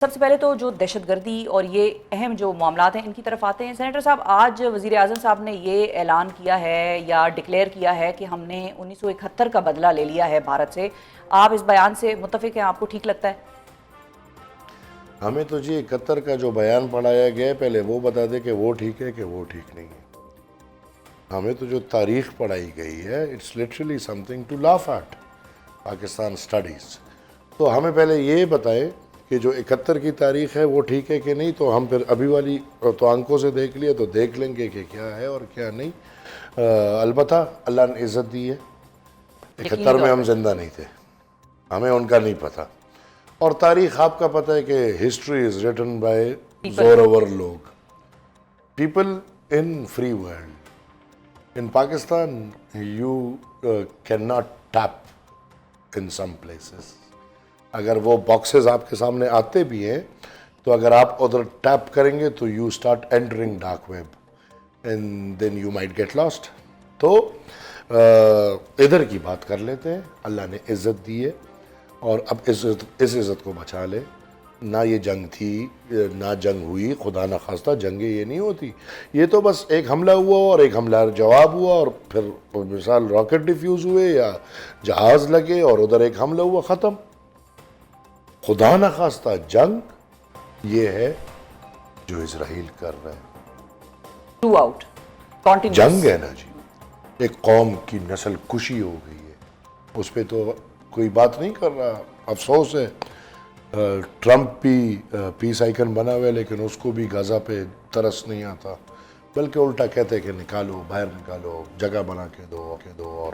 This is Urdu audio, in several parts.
سب سے پہلے تو جو دہشت گردی اور یہ اہم جو معاملات ہیں ان کی طرف آتے ہیں. سینیٹر صاحب، آج وزیر اعظم صاحب نے یہ اعلان کیا ہے یا ڈکلیئر کیا ہے کہ ہم نے 1971 کا بدلہ لے لیا ہے بھارت سے. آپ اس بیان سے متفق ہیں؟ آپ کو ٹھیک لگتا ہے؟ ہمیں تو جی 71 کا جو بیان پڑھایا گیا ہے پہلے وہ بتا دے کہ وہ ٹھیک ہے کہ وہ ٹھیک نہیں ہے. ہمیں تو جو تاریخ پڑھائی گئی ہے it's literally something to laugh at Pakistan studies. تو ہمیں پہلے یہ بتائے کہ جو 71 کی تاریخ ہے وہ ٹھیک ہے کہ نہیں، تو ہم پھر ابھی والی تو آنکھوں سے دیکھ لیا تو دیکھ لیں گے کہ کیا ہے اور کیا نہیں. البتہ اللہ نے عزت دی ہے. 71 میں ہم زندہ نہیں تھے، ہمیں ان کا نہیں پتہ. اور تاریخ آپ کا پتہ ہے کہ ہسٹری از ریٹن بائی زورور لوگ، people in free world. In Pakistan you can not tap in some places. اگر وہ باکسز آپ کے سامنے آتے بھی ہیں تو اگر آپ ادھر ٹیپ کریں گے تو you start entering dark web and then you might get lost. تو ادھر کی بات کر لیتے ہیں. اللہ نے عزت دی ہے اور اب اس عزت کو بچا لے. نہ یہ جنگ تھی نہ جنگ ہوئی، خدا نہ خواستہ جنگیں یہ نہیں ہوتی. یہ تو بس ایک حملہ ہوا اور ایک حملہ جواب ہوا اور پھر مثال راکٹ ڈیفیوز ہوئے یا جہاز لگے اور ادھر ایک حملہ ہوا، ختم. خدا نہ خواستہ جنگ یہ ہے جو اسرائیل کر رہا ہے. ٹرو آؤٹ کنٹینیوس جنگ ہے نا جی، ایک قوم کی نسل کشی ہو گئی ہے، اس پہ تو کوئی بات نہیں کر رہا. افسوس ہے ٹرمپ بھی پیس آئیکن بنا ہوا ہے لیکن اس کو بھی غزہ پہ ترس نہیں آتا، بلکہ الٹا کہتے ہیں کہ نکالو، باہر نکالو، جگہ بنا کے دو اور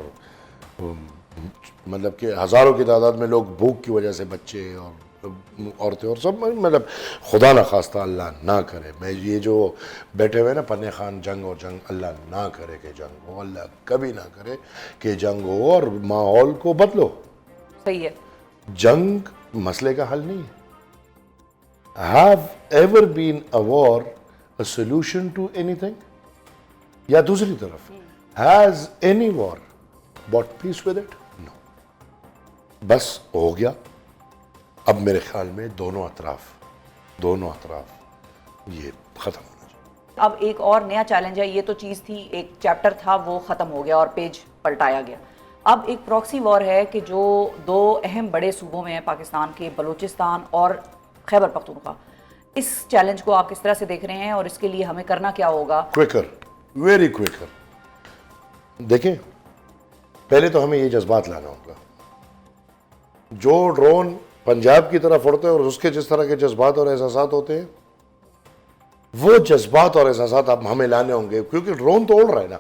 مطلب کہ ہزاروں کی تعداد میں لوگ بھوک کی وجہ سے، بچے اور عورتیں اور سب، مطلب خدا نہ خواستہ اللہ نہ کرے. میں یہ جو بیٹھے ہوئے نا پنے خان جنگ اور جنگ، اللہ نہ کرے کہ جنگ ہو، اللہ کبھی نہ کرے کہ جنگ ہو. اور ماحول کو بدلو. صحیح ہے. جنگ مسئلے کا حل نہیں ہے. Have ever been a war a solution to anything? یا دوسری طرف has any war brought peace with it? No. بس ہو گیا. اب میرے خیال میں دونوں اطراف یہ ختم ہونا چاہیے. اب ایک اور نیا چیلنج ہے. یہ تو چیز تھی، ایک چیپٹر تھا وہ ختم ہو گیا اور پیج پلٹایا گیا. اب ایک پراکسی وار ہے کہ جو دو اہم بڑے صوبوں میں ہیں پاکستان کے، بلوچستان اور خیبر پختونخوا. اس چیلنج کو آپ کس طرح سے دیکھ رہے ہیں اور اس کے لیے ہمیں کرنا کیا ہوگا؟ Quicker, very quicker. دیکھیں پہلے تو ہمیں یہ جذبات لانا ہوگا. جو ڈرون پنجاب کی طرف اڑتے ہیں اور اس کے جس طرح کے جذبات اور احساسات ہوتے ہیں، وہ جذبات اور احساسات اب ہمیں لانے ہوں گے، کیونکہ ڈرون تو اڑ رہا ہے نا.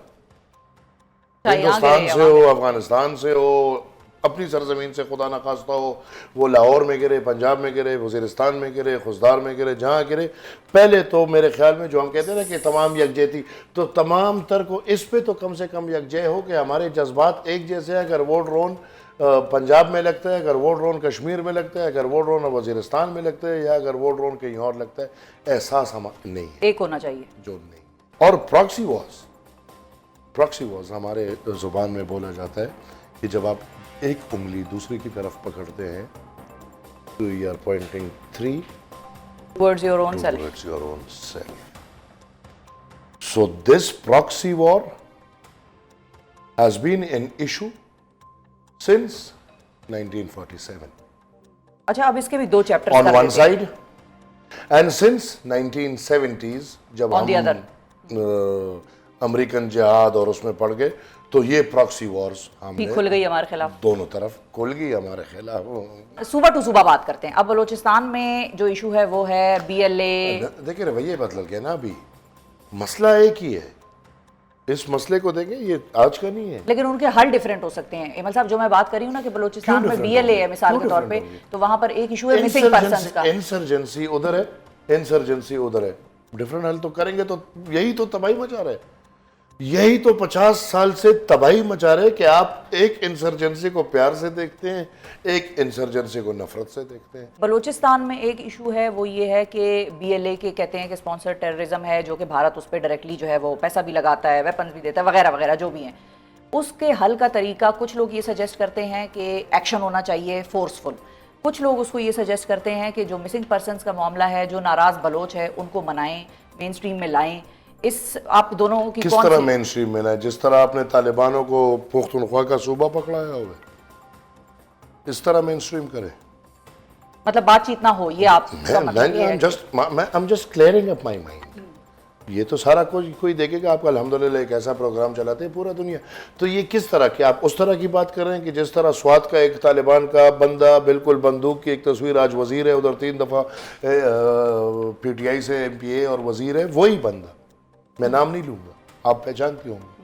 ہندوستان سے ہو، افغانستان سے ہو، اپنی سرزمین سے خدا نہ خواستہ ہو، وہ لاہور میں گرے، پنجاب میں گرے، وزیرستان میں گرے، خوزدار میں گرے، جہاں گرے. پہلے تو میرے خیال میں جو ہم کہتے ہیں نا کہ تمام یکجہتی، تو تمام تر کو اس پہ تو کم سے کم یکجہ ہو کہ ہمارے جذبات ایک جیسے ہیں. اگر وہ ڈرون پنجاب میں لگتا ہے، اگر وہ ڈرون کشمیر میں لگتا ہے، اگر وہ ڈرون وزیرستان میں لگتا ہے، یا اگر وہ ڈرون کہیں اور لگتا ہے، احساس ہم نہیں ہے، ایک ہونا چاہیے جو نہیں. اور پراکسی واز ہمارے زبان میں بولا جاتا ہے کہ جب آپ ایک انگلی دوسری کی طرف پکڑتے ہیں تو you are pointing 3 towards your own self. So this proxy war has been an issue since 1947. اچھا، اب اس کے بھی دو chapter on one side and since 1970s جب ہم امریکن جہاد اور اس میں پڑ گئے تو یہ پراکسی وارز ہم نے کھل گئی ہمارے خلاف، دونوں طرف کھل گئی ہمارے خلاف. صوبہ ٹو صوبہ بات کرتے ہیں. اب بلوچستان میں جو ایشو ہے وہ ہے BLA. دیکھیں رویے بدل گئے نا. ابھی مسئلہ ایک ہی ہے. اس مسئلے کو دیکھیں، یہ آج کا نہیں ہے، لیکن ان کے حل ڈیفرنٹ ہو سکتے ہیں. ایمل صاحب جو میں بات کر رہی ہوں نا کہ بلوچستان میں BLA ہے مثال کے طور پہ، تو وہاں پر ایک ایشو ہے مسنگ پرسنز کا. انسرجنسی ادھر ہے، انسرجنسی ادھر ہے. ڈیفرنٹ حل تو کریں گے تو یہی تو تباہی مچا رہے، یہی تو 50 سال سے تباہی مچا رہے کہ آپ ایک انسرجنسی کو پیار سے دیکھتے ہیں، ایک انسرجنسی کو نفرت سے دیکھتے ہیں. بلوچستان میں ایک ایشو ہے وہ یہ ہے کہ BLA کے کہتے ہیں کہ اسپانسر ٹیررزم ہے، جو کہ بھارت اس پہ ڈائریکٹلی جو ہے وہ پیسہ بھی لگاتا ہے، ویپنز بھی دیتا ہے، وغیرہ وغیرہ جو بھی ہیں. اس کے حل کا طریقہ کچھ لوگ یہ سجیسٹ کرتے ہیں کہ ایکشن ہونا چاہیے فورسفل. کچھ لوگ اس کو یہ سجیسٹ کرتے ہیں کہ جو مسنگ پرسنس کا معاملہ ہے, جو ناراض بلوچ ہے, ان کو منائیں, مین سٹریم میں لائیں. اس آپ دونوں کی کس کون طرح سی مین سٹریم میں لائیں؟ جس طرح آپ نے طالبانوں کو پختونخوا کا صوبہ پکڑایا ہوا ہے, اس طرح مین سٹریم کرے. مطلب بات چیت نہ ہو, یہ آپ کا مطلب یہ ہے؟ I'm just clearing up my mind. یہ تو سارا کوئی دیکھے گا آپ کا الحمدللہ ایک ایسا پروگرام چلاتے ہیں پورا دنیا. تو یہ کس طرح کہ آپ اس طرح کی بات کر رہے ہیں کہ جس طرح سوات کا ایک طالبان کا بندہ بالکل بندوق کی ایک تصویر, آج وزیر ہے, ادھر 3 دفعہ پی ٹی آئی سے ایم پی اے اور وزیر ہے, وہی بندہ, میں نام نہیں لوں گا, آپ پہچانتی ہوں گے.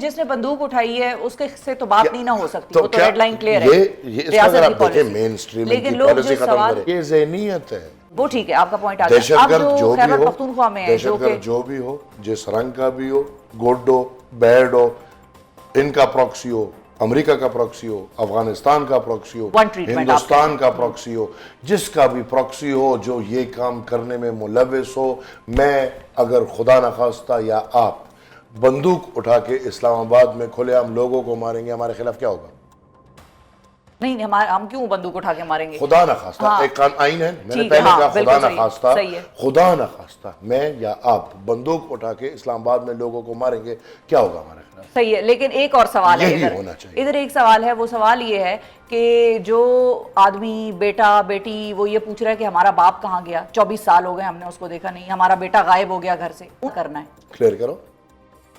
جس نے بندوق اٹھائی ہے اس کے سے تو بات نہیں نہ ہو سکتی, تو وہ تو ریڈ لائن کلیئر یہ ہے. اس کا اگر آپ دیکھیں مین سٹریم لیکن کی لوگ پالیسی جو ختم سوال, کریں, یہ ذہنیت ہے. وہ ٹھیک ہے, آپ کا پوائنٹ آ گیا. دہشت اب گرد جو بھی خیبر ہو, پختونخوا میں ہے, جو دہشت کہ گرد جو بھی ہو, جس رنگ کا بھی ہو, گڈ ہو, بیڈ ہو, ان کا پروکسی ہو, امریکہ کا پروکسی ہو, افغانستان کا پروکسی ہو, ہندوستان کا پروکسی ہو, جس کا بھی پروکسی ہو جو یہ کام کرنے میں ملوث ہو, میں اگر خدا نخواستہ یا آپ بندوق اٹھا کے اسلام آباد میں کھلے عام لوگوں کو ماریں گے, ہمارے خلاف کیا ہوگا؟ نہیں, ہم کیوں بندوق اٹھا کے ماریں گے؟ خدا نخواستہ ایک آئین ہے, میں نے پہلے کہا خدا نخواستہ, خدا نخواستہ میں یا آپ بندوق اٹھا کے اسلام آباد میں لوگوں کو ماریں گے, کیا ہوگا ہمارے خلاف؟ صحیح ہے. لیکن ایک اور سوال ہے ادھر ایک سوال ہے, وہ سوال یہ ہے کہ جو آدمی بیٹا بیٹی وہ یہ پوچھ رہا ہے کہ ہمارا باپ کہاں گیا, 24 سال ہو گئے ہم نے اس کو دیکھا نہیں, ہمارا بیٹا غائب ہو گیا گھر سے, وہ کرنا ہے. کلیئر کرو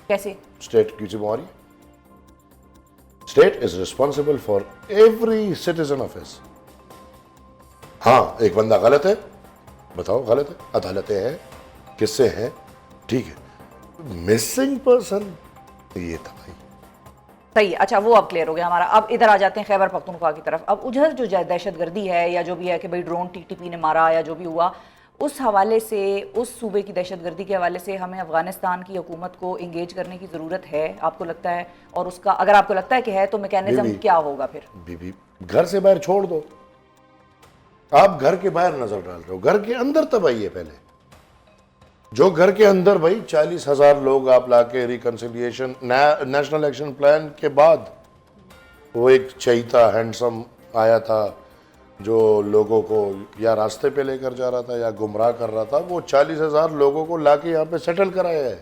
کیسے؟ اسٹیٹ کی ذمہ داری, state is responsible for every citizen of his. ہاں ایک بندہ غلط ہے, بتاؤ غلط ہے, عدالتیں ہیں, کس سے ہیں, ٹھیک ہے. مسنگ پرسن یہ تھا بھائی, صحیح ہے. اچھا وہ اب کلیئر ہو گیا ہمارا. اب ادھر آ جاتے ہیں خیبر پختونخوا کی طرف. اب ادھر جو دہشت گردی ہے یا جو بھی ہے کہ بھائی ڈرون ٹی ٹی پی نے مارا یا جو بھی ہوا, اس حوالے سے, اس صوبے کی دہشت گردی کے حوالے سے ہمیں افغانستان کی حکومت کو انگیج کرنے کی ضرورت ہے, آپ کو لگتا ہے؟ اور اس کا اگر آپ کو لگتا ہے کہ ہے تو میکینزم کیا ہوگا پھر؟ بی گھر سے باہر چھوڑ دو, آپ گھر کے باہر نظر ڈال رہے ہو, گھر کے اندر تباہی ہے. پہلے جو گھر کے اندر بھائی 40,000 لوگ آپ لا کے ریکنسیلیشن نیشنل ایکشن پلان کے بعد, وہ ایک چہیتا ہینڈسم آیا تھا جو لوگوں کو یا راستے پہ لے کر جا رہا تھا یا گمراہ کر رہا تھا, وہ 40,000 لوگوں کو لا کے یہاں پہ سیٹل کرایا ہے.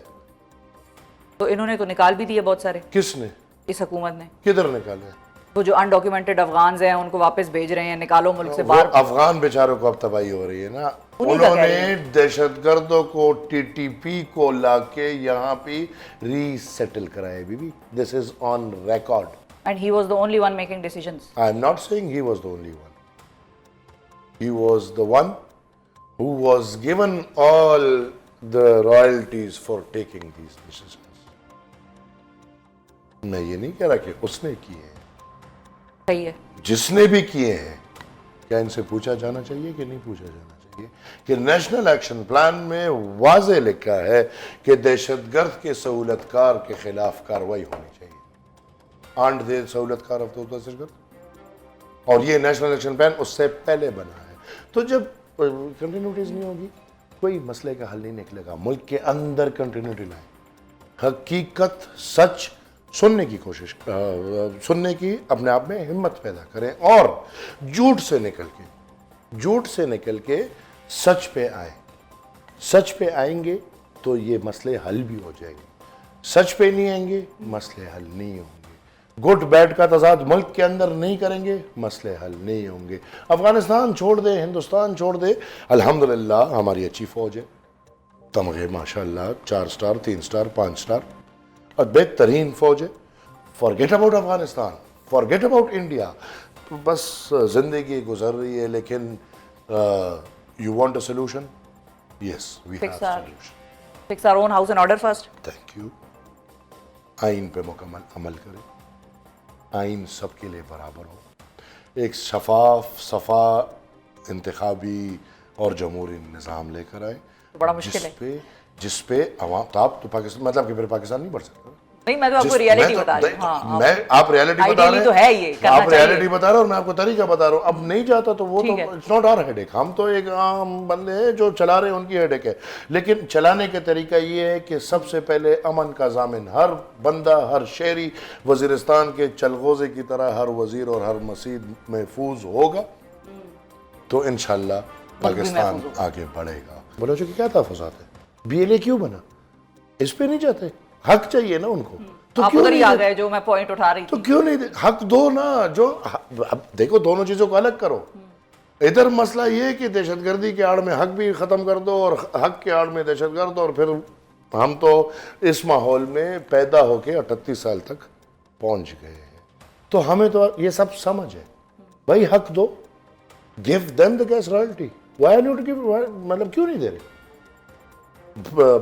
تو انہوں نے تو نکال بھی دیے بہت سارے. کس نے؟ اس حکومت نے. کدھر نکالے؟ وہ جو انڈاکیومنٹڈ افغانز ہیں ان کو واپس بھیج رہے ہیں, نکالو ملک سے باہر. افغان بیچاروں کو اب تباہی ہو رہی ہے نا, انہوں نے دہشت گردوں کو ٹی ٹی پی کو لا کے یہاں پہ ری سیٹل کرایا. بی بی this is on record. And he was the only one making decisions. I am not saying he was the only one. He was the one who was given all the royalties for taking these decisions. میں یہ نہیں کہہ رہا کہ اس نے کیے ہیں, صحیح ہے, جس نے بھی کیے ہیں, کیا ان سے پوچھا جانا چاہیے کہ نہیں پوچھا جانا چاہیے کہ نیشنل ایکشن پلان میں واضح لکھا ہے کہ دہشت گرد کے سہولت کار کے خلاف کارروائی ہونی چاہیے. آنٹ دے سہولت کار اب تو دہشت گرد, اور یہ نیشنل ایکشن پلان اس سے پہلے بنا ہے. تو جب کنٹینیوٹیز نہیں ہوگی کوئی مسئلے کا حل نہیں نکلے گا. ملک کے اندر کنٹینیوٹی لائیں, حقیقت سچ سننے کی کوشش, سننے کی اپنے آپ میں ہمت پیدا کریں, اور جھوٹ سے نکل کے سچ پہ آئیں. سچ پہ آئیں گے تو یہ مسئلے حل بھی ہو جائیں گے, سچ پہ نہیں آئیں گے مسئلے حل نہیں ہوں گے. گڈ بیڈ کا تضاد ملک کے اندر نہیں کریں گے, مسئلے حل نہیں ہوں گے. افغانستان چھوڑ دے, ہندوستان چھوڑ دے, الحمدللہ ہماری اچھی فوج ہے, تمغے ماشاءاللہ 4 سٹار 3 سٹار 5 سٹار, اور بہترین فوج ہے. Forget about Afghanistan, forget about India. بس زندگی گزر رہی ہے, لیکن you want a solution, yes we have solution. fix our own house and order first. Thank you. آئین پہ مکمل عمل کریں, آئین سب کے لیے برابر ہو, ایک شفا انتخابی اور جمہوری نظام لے کر آئے. بڑا مشکل ہے جس پہ عوام, تو آپ تو پاکستان, مطلب کہ پھر پاکستان نہیں بڑھ سکتا. نہیں, میں تو آپ کو ریالٹی بتا رہی ہوں. میں آپ ریالٹی بتا رہے ہیں, تو ہے یہ آپ ریالٹی بتا رہے ہیں اور میں آپ کو طریقہ بتا رہا ہوں. اب نہیں جاتا تو وہ تو اٹس ناٹ آور ہیڈ ایک, ہم تو ایک عام بندے ہیں جو چلا رہے ہیں, ان کی ہیڈ ایک ہے. لیکن چلانے کا طریقہ یہ ہے کہ سب سے پہلے امن کا ضامن ہر بندہ, ہر شہری, وزیرستان کے چلغوزے کی طرح ہر وزیر اور ہر مسجد محفوظ ہوگا. تو انشاءاللہ پاکستان آگے بڑھے گا. بلوچوں کے کیا تحفظات ہیں؟ بی ایل اے کیوں بنا؟ اس پہ نہیں جاتے؟ حق چاہیے نا ان کو. تو آپ کیوں ادھر ہی نہیں آ دیتے؟ گئے جو میں پوائنٹ اٹھا رہی تو تھی. کیوں نہیں حق دو نا. جو اب دیکھو دونوں چیزوں کو الگ کرو. ادھر مسئلہ یہ ہے کہ دہشت گردی کے آڑ میں حق بھی ختم کر دو اور حق کے آڑ میں دہشت گرد, اور پھر ہم تو اس ماحول میں پیدا ہو کے 38 سال تک پہنچ گئے ہیں. تو ہمیں تو یہ سب سمجھ ہے. بھائی حق دو, give them the gas royalty. Why not give, مطلب کیوں نہیں دے رہے؟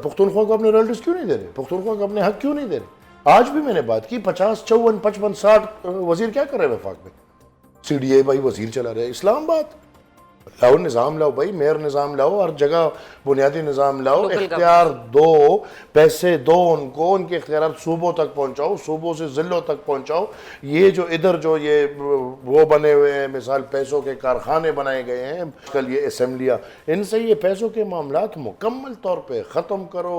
پختونخوا کو اپنے رائلٹیز کیوں نہیں دے رہے؟ پختونخوا کو اپنے حق کیوں نہیں دے رہے؟ آج بھی میں نے بات کی 50 54 55 60 وزیر کیا کر رہے ہیں وفاق میں؟ سی ڈی اے بھائی وزیر چلا رہے. اسلام آباد لاؤ, نظام لاؤ بھائی, میئر نظام لاؤ, ہر جگہ بنیادی نظام لاؤ, اختیار دو, پیسے دو ان کو, ان کے اختیارات صوبوں تک پہنچاؤ, صوبوں سے ضلعوں تک پہنچاؤ. یہ جو ادھر جو یہ وہ بنے ہوئے ہیں, مثال پیسوں کے کارخانے بنائے گئے ہیں کل, یہ اسمبلیاں, ان سے یہ پیسوں کے معاملات مکمل طور پہ ختم کرو.